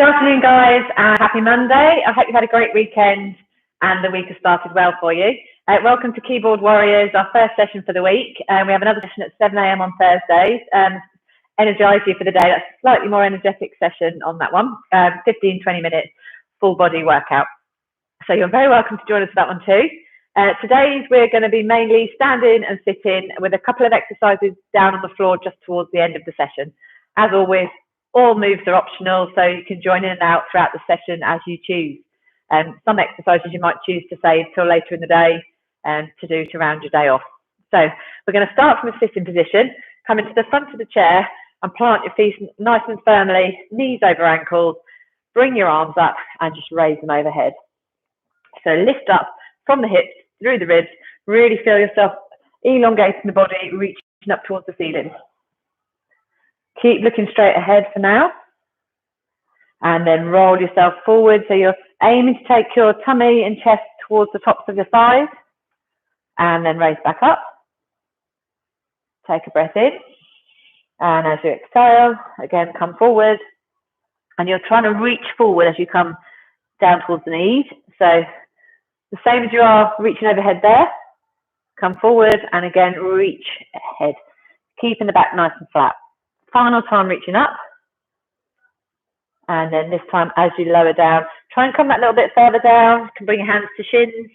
Good afternoon, guys, and happy Monday. I hope you had a great weekend and the week has started well for you. Welcome to Keyboard Warriors, our first session for the week. We have another session at 7 a.m. on Thursdays. Energize you for the day. That's a slightly more energetic session on that one. 15, 20 minutes, full body workout. So you're very welcome to join us for that one too. Today we're going to be mainly standing and sitting with a couple of exercises down on the floor just towards the end of the session. As always, all moves are optional, so you can join in and out throughout the session as you choose. Some exercises you might choose to save till later in the day to do to round your day off. So we're going to start from a sitting position, come into the front of the chair and plant your feet nice and firmly, knees over ankles, bring your arms up and just raise them overhead. So lift up from the hips, through the ribs, really feel yourself elongating the body, reaching up towards the ceiling. Keep looking straight ahead for now. And then roll yourself forward. So you're aiming to take your tummy and chest towards the tops of your thighs. And then raise back up. Take a breath in. And as you exhale, again, come forward. And you're trying to reach forward as you come down towards the knees. So the same as you are reaching overhead there. Come forward and again, reach ahead. Keeping the back nice and flat. Final time reaching up. And then this time as you lower down, try and come that little bit further down. You can bring your hands to shins,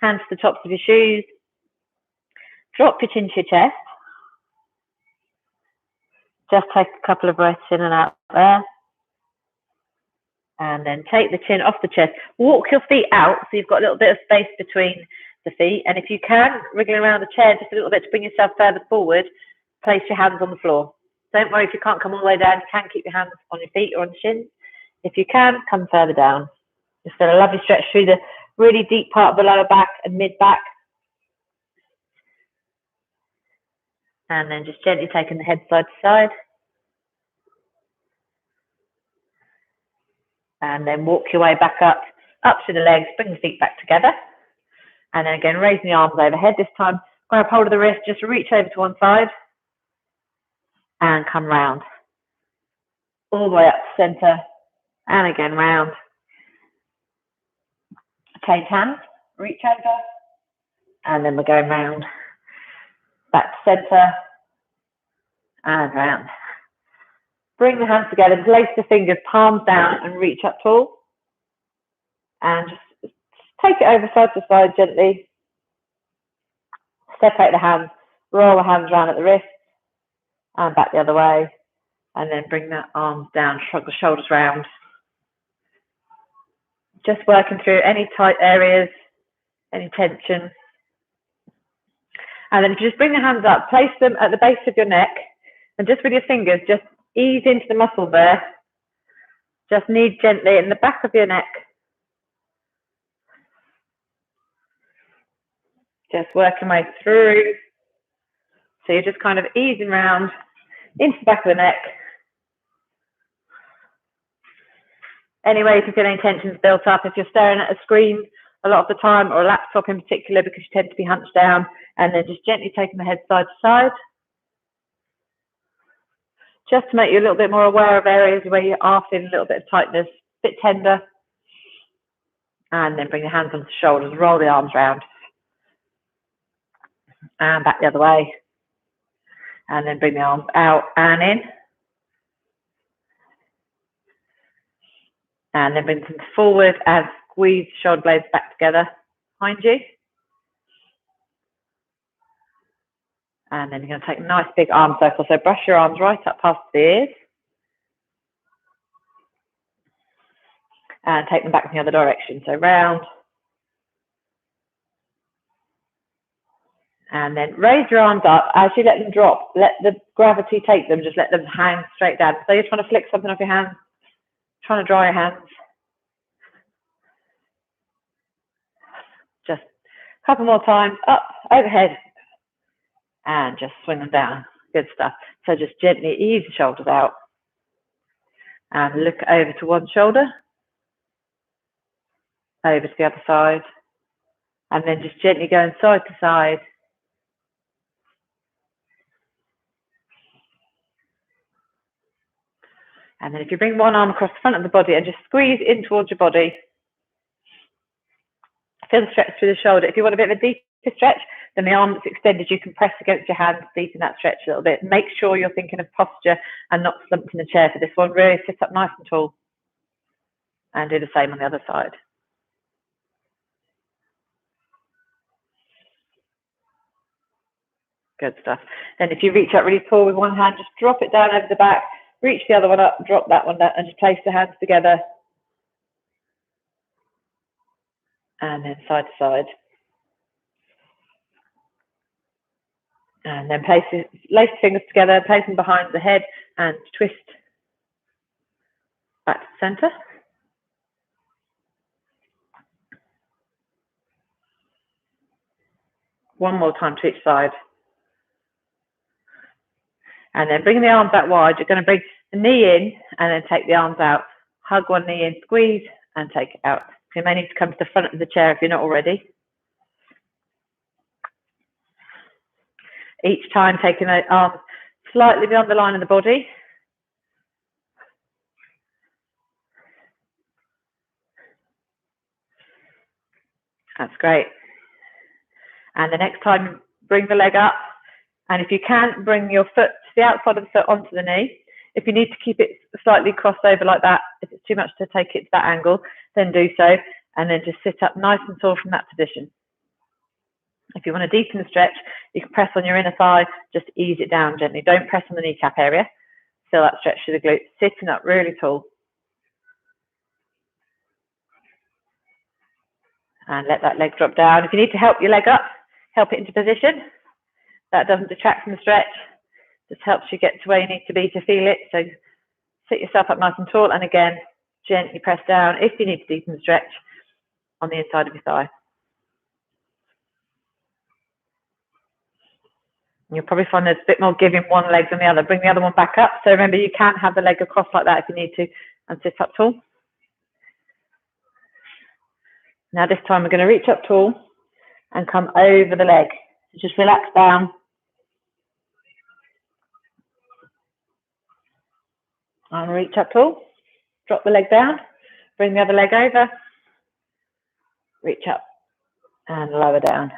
hands to the tops of your shoes. Drop your chin to your chest. Just take a couple of breaths in and out there. And then take the chin off the chest. Walk your feet out so you've got a little bit of space between the feet. And if you can, wriggling around the chair just a little bit to bring yourself further forward, place your hands on the floor. Don't worry if you can't come all the way down, you can keep your hands on your feet or on the shins. If you can, come further down. Just feel a lovely stretch through the really deep part of the lower back and mid back. And then just gently taking the head side to side. And then walk your way back up through the legs, bring the feet back together. And then again, raising the arms overhead. This time, grab hold of the wrist, just reach over to one side. And come round. All the way up to centre. And again, round. Change hands, reach over. And then we're going round. Back to centre. And round. Bring the hands together, place the fingers, palms down and reach up tall. And just take it over side to side gently. Separate the hands, roll the hands around at the wrist. And back the other way. And then bring the arms down, shrug the shoulders round. Just working through any tight areas, any tension. And then if you just bring the hands up, place them at the base of your neck. And just with your fingers, just ease into the muscle there. Just knead gently in the back of your neck. Just working my way through. So you're just kind of easing round into the back of the neck. Anyway, if you feel any tensions built up, if you're staring at a screen a lot of the time, or a laptop in particular, because you tend to be hunched down, and then just gently taking the head side to side. Just to make you a little bit more aware of areas where you are feeling a little bit of tightness, a bit tender. And then bring the hands onto the shoulders, roll the arms round. And back the other way. And then bring the arms out and in. And then bring them forward and squeeze the shoulder blades back together behind you. And then you're going to take a nice big arm circle. So brush your arms right up past the ears. And take them back in the other direction. So round. And then raise your arms up. As you let them drop, let the gravity take them. Just let them hang straight down. So you're trying to flick something off your hands. Trying to dry your hands. Just a couple more times. Up, overhead. And just swing them down. Good stuff. So just gently ease the shoulders out. And look over to one shoulder. Over to the other side. And then just gently going side to side. And then if you bring one arm across the front of the body and just squeeze in towards your body, feel the stretch through the shoulder. If you want a bit of a deeper stretch, then the arm that's extended, you can press against your hands, deepen that stretch a little bit. Make sure you're thinking of posture and not slumped in the chair for this one. Really sit up nice and tall. And do the same on the other side. Good stuff. Then if you reach up really tall with one hand, just drop it down over the back, reach the other one up, drop that one down, and just place the hands together. And then side to side. And then lace the fingers together, place them behind the head, and twist back to the center. One more time to each side. And then bring the arms out wide. You're going to bring the knee in and then take the arms out. Hug one knee in, squeeze, and take it out. You may need to come to the front of the chair if you're not already. Each time taking the arms slightly beyond the line of the body. That's great. And the next time, bring the leg up. And if you can, bring your foot to the outside of the foot onto the knee. If you need to keep it slightly crossed over like that, if it's too much to take it to that angle, then do so. And then just sit up nice and tall from that position. If you want to deepen the stretch, you can press on your inner thigh, just ease it down gently. Don't press on the kneecap area. Feel that stretch through the glutes, sitting up really tall. And let that leg drop down. If you need to help your leg up, help it into position. That doesn't detract from the stretch. Just helps you get to where you need to be to feel it. So sit yourself up nice and tall, and again, gently press down if you need to deepen the stretch on the inside of your thigh. You'll probably find there's a bit more give in one leg than the other. Bring the other one back up. So remember, you can have the leg across like that if you need to, and sit up tall. Now this time we're going to reach up tall and come over the leg. So just relax down. And reach up tall. Drop the leg down. Bring the other leg over. Reach up and lower down.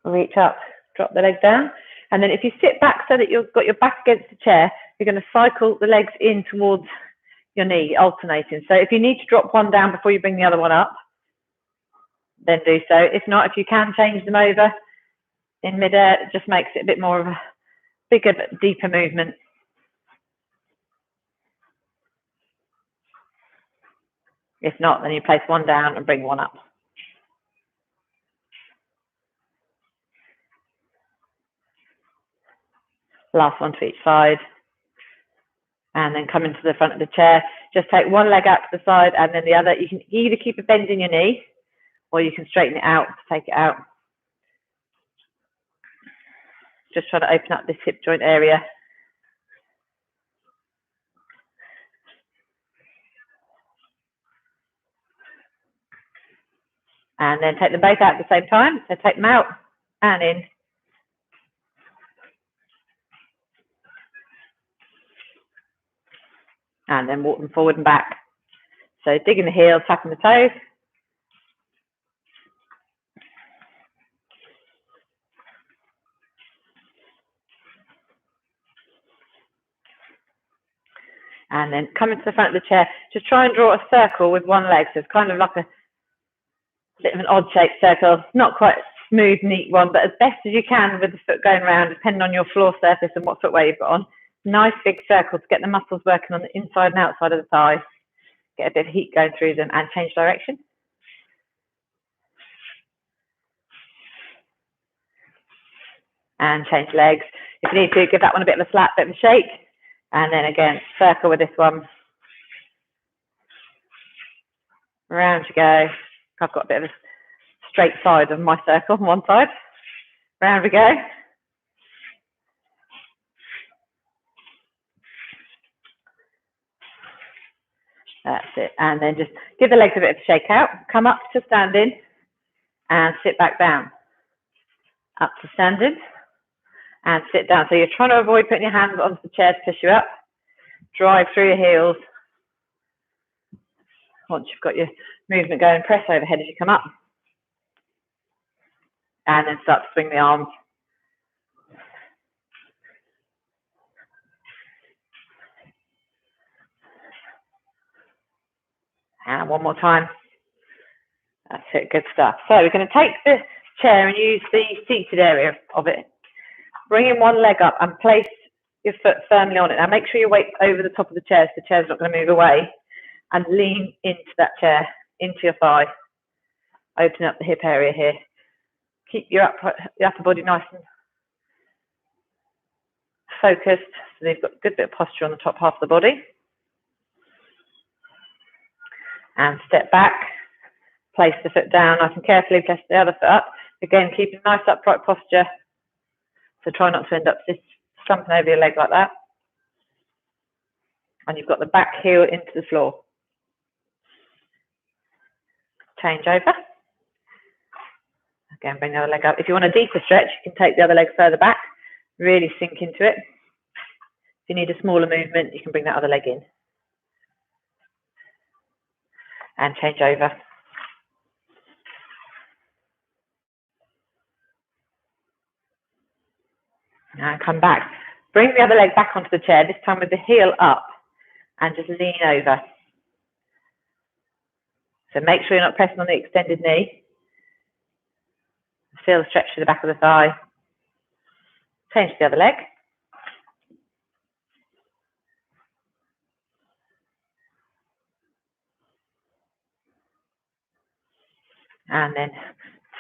Reach up, drop the leg down. And then if you sit back so that you've got your back against the chair, you're going to cycle the legs in towards your knee, alternating. So if you need to drop one down before you bring the other one up, then do so. If not, if you can change them over in midair, it just makes it a bit more of a bigger, deeper movement. If not, then you place one down and bring one up. Last one to each side. And then come into the front of the chair. Just take one leg out to the side and then the other. You can either keep a bend in your knee or you can straighten it out, take it out. Just try to open up this hip joint area. And then take them both out at the same time. So take them out and in. And then walk them forward and back. So digging the heels, tapping the toes. And then come into the front of the chair. Just try and draw a circle with one leg. So it's kind of like a bit of an odd shaped circle. Not quite a smooth, neat one, but as best as you can with the foot going around, depending on your floor surface and what footwear you've got on. Nice big circle to get the muscles working on the inside and outside of the thighs. Get a bit of heat going through them and change direction. And change legs. If you need to, give that one a bit of a slap, bit of a shake. And then again, circle with this one. Round you go. I've got a bit of a straight side of my circle on one side. Round we go. That's it. And then just give the legs a bit of a shake out. Come up to standing and sit back down. Up to standing. and sit down. So you're trying to avoid putting your hands onto the chair to push you up. Drive through your heels. Once you've got your movement going, press overhead as you come up. And then start to swing the arms. And one more time. That's it, good stuff. So we're going to take the chair and use the seated area of it. Bring in one leg up and place your foot firmly on it. Now make sure your weight's over the top of the chair so the chair's not going to move away. And lean into that chair, into your thigh. Open up the hip area here. Keep your upper body nice and focused so you've got a good bit of posture on the top half of the body. And step back. Place the foot down nice and carefully, place the other foot up. Again, keep a nice upright posture. So try not to end up just slumping over your leg like that. And you've got the back heel into the floor. Change over. Again, bring the other leg up. If you want a deeper stretch, you can take the other leg further back. Really sink into it. If you need a smaller movement, you can bring that other leg in. And change over. Now come back. Bring the other leg back onto the chair, this time with the heel up, and just lean over. So make sure you're not pressing on the extended knee. Feel the stretch to the back of the thigh. Change to the other leg. And then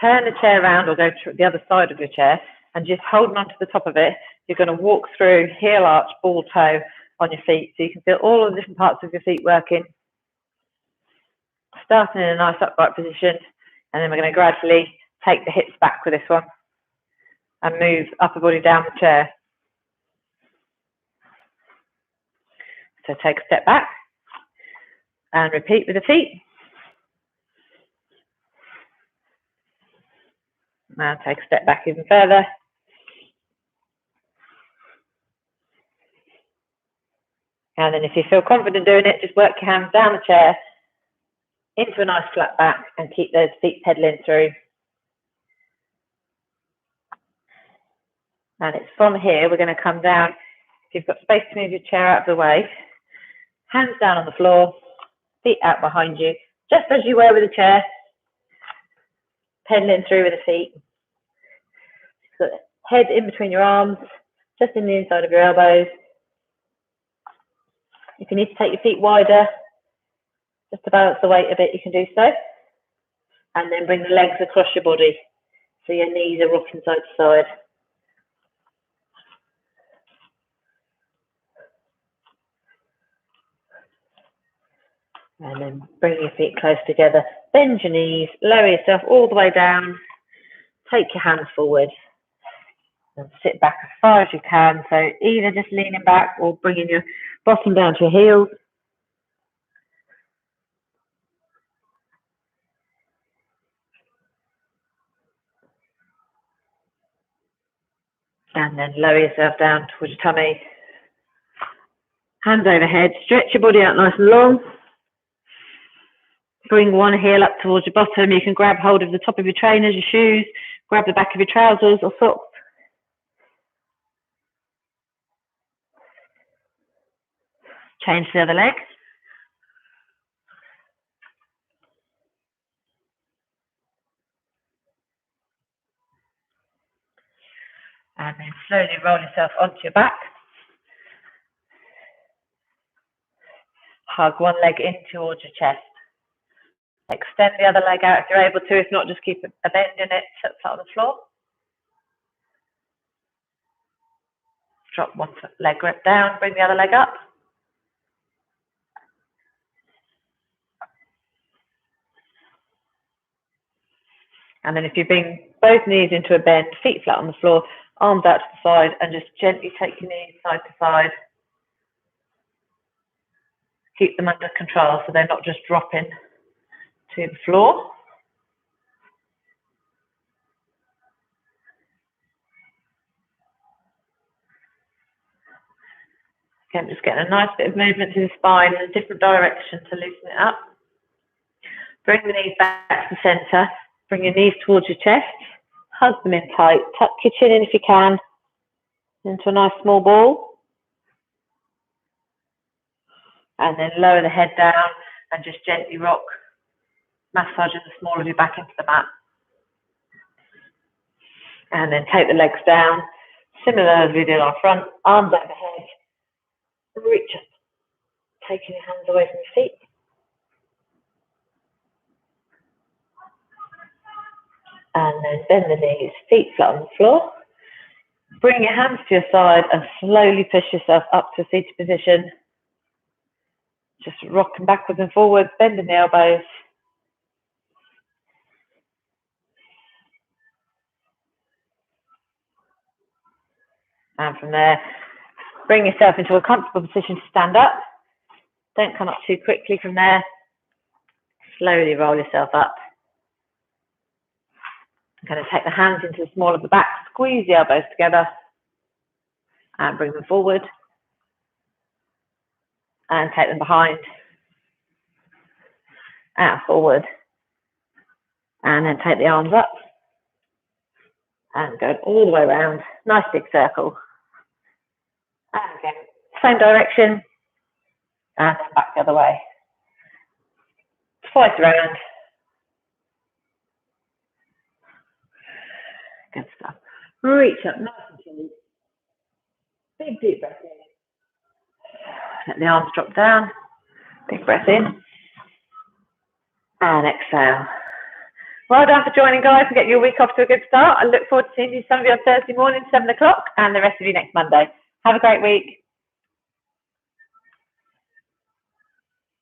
turn the chair around or go to the other side of your chair and just holding onto the top of it, you're going to walk through heel arch, ball toe on your feet. So you can feel all of the different parts of your feet working. Starting in a nice upright position, and then we're going to gradually take the hips back with this one and move upper body down the chair. So take a step back and repeat with the feet. Now take a step back even further. And then if you feel confident doing it, just work your hands down the chair into a nice flat back and keep those feet pedaling through. And it's from here, we're going to come down. If you've got space to move your chair out of the way, hands down on the floor, feet out behind you, just as you were with the chair, pedaling through with the feet. So head in between your arms, just in the inside of your elbows. If you need to take your feet wider, just to balance the weight a bit, you can do so. And then bring the legs across your body, so your knees are rocking side to side. And then bring your feet close together. Bend your knees, lower yourself all the way down. Take your hands forward and sit back as far as you can. So either just leaning back or bringing your bottom down to your heels. And then lower yourself down towards your tummy. Hands overhead. Stretch your body out nice and long. Bring one heel up towards your bottom. You can grab hold of the top of your trainers, your shoes, grab the back of your trousers or socks. Change to the other leg. And then slowly roll yourself onto your back. Hug one leg in towards your chest. Extend the other leg out if you're able to. If not, just keep a bend in it, sit flat on the floor. Drop one leg grip down, bring the other leg up. And then if you bring both knees into a bend, feet flat on the floor, arms out to the side, and just gently take your knees side to side. Keep them under control so they're not just dropping to the floor. Again, just getting a nice bit of movement to the spine in a different direction to loosen it up. Bring the knees back to the centre. Bring your knees towards your chest. Hug them in tight. Tuck your chin in if you can into a nice small ball. And then lower the head down and just gently rock, massaging the small of your back into the mat. And then take the legs down. Similar as we did on front, arms overhead. Reach up. Taking your hands away from your feet. And then bend the knees, feet flat on the floor. Bring your hands to your side and slowly push yourself up to a seated position. Just rocking backwards and forwards, bending the elbows. And from there, bring yourself into a comfortable position to stand up. Don't come up too quickly from there. Slowly roll yourself up. I'm going to take the hands into the small of the back, squeeze the elbows together, and bring them forward. And take them behind. And forward. And then take the arms up. And go all the way around. Nice big circle. And again, same direction. And then back the other way. Twice around. Good stuff. Reach up nice and chilly. Big deep breath in. Let the arms drop down. Big breath in. And exhale. Well done for joining, guys, and get your week off to a good start. I look forward to seeing you, some of you on Thursday morning, 7 o'clock, and the rest of you next Monday. Have a great week.